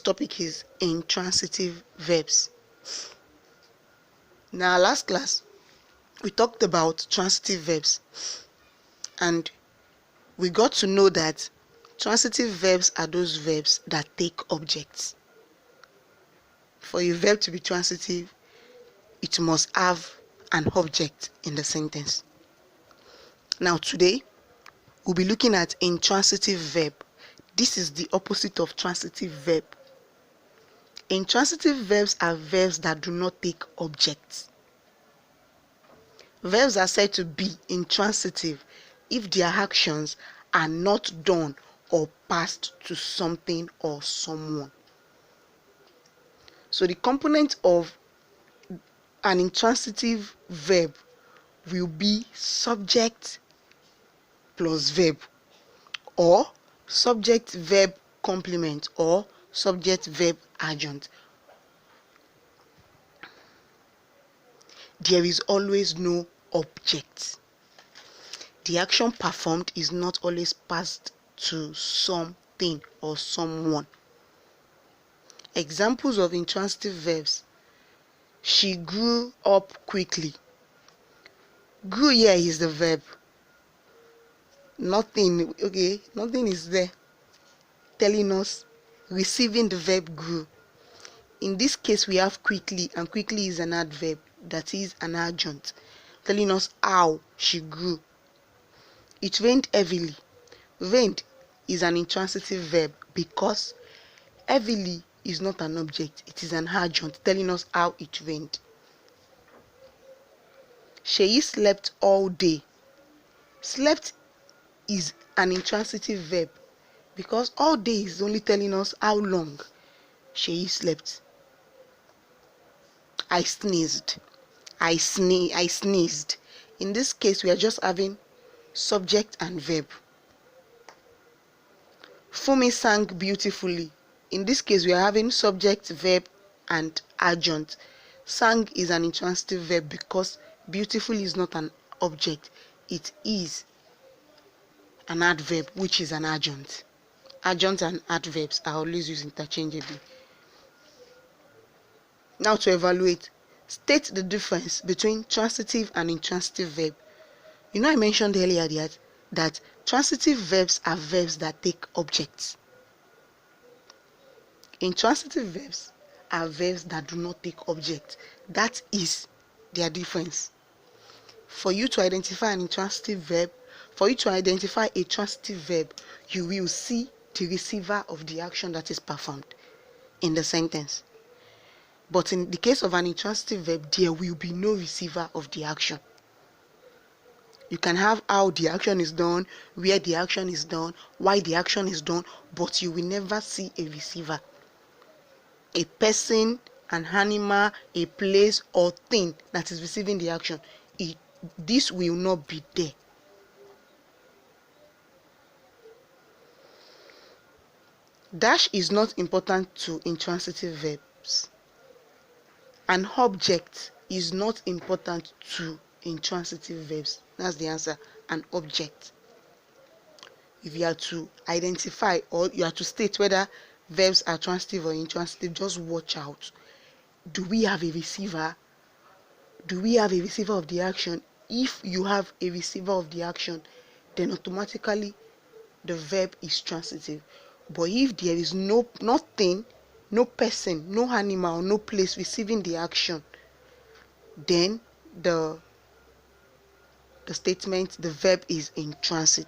week's topic is intransitive verbs. Now, last class, we talked about transitive verbs, and we got to know that transitive verbs are those verbs that take objects. For a verb to be transitive, it must have an object in the sentence. Now, today, we'll be looking at intransitive verb. This is the opposite of transitive verb. Intransitive verbs are verbs that do not take objects. Verbs are said to be intransitive if their actions are not done or passed to something or someone. So the component of an intransitive verb will be subject plus verb, or subject verb complement, or subject verb adjunct. There is always no object. The action performed is not always passed to something or someone. Examples of intransitive verbs: she grew up quickly. Grew here is the verb. Nothing is there telling us receiving the verb grew. In this case, we have quickly, and quickly is an adverb, that is an adjunct, telling us how she grew. It rained heavily. Rained is an intransitive verb because heavily is not an object, it is an adjunct telling us how it rained. Sheyi slept all day. Slept is an intransitive verb because all day is only telling us how long Sheyi slept. I sneezed. I sneezed. In this case, we are just having subject and verb. Fumi sang beautifully. In this case, we are having subject, verb, and adjunct. Sang is an intransitive verb because beautiful is not an object, it is an adverb, which is an adjunct. Adjuncts and adverbs are always used interchangeably. Now, to evaluate, state the difference between transitive and intransitive verb. I mentioned earlier that transitive verbs are verbs that take objects. Intransitive verbs are verbs that do not take objects. That is their difference. For you to identify an intransitive verb, for you to identify a transitive verb, you will see the receiver of the action that is performed in the sentence. But in the case of an intransitive verb, there will be no receiver of the action. You can have how the action is done, where the action is done, why the action is done, but you will never see a receiver. A person, an animal, a place, or thing that is receiving the action, this will not be there. Dash is not important to intransitive verbs. An object is not important to intransitive verbs. That's the answer. An object. If you are to identify or you are to state whether verbs are transitive or intransitive, just watch out. Do we have a receiver? Do we have a receiver of the action? If you have a receiver of the action, then automatically the verb is transitive. But if there is nothing, no person, no animal, no place receiving the action, then the statement, the verb is intransitive.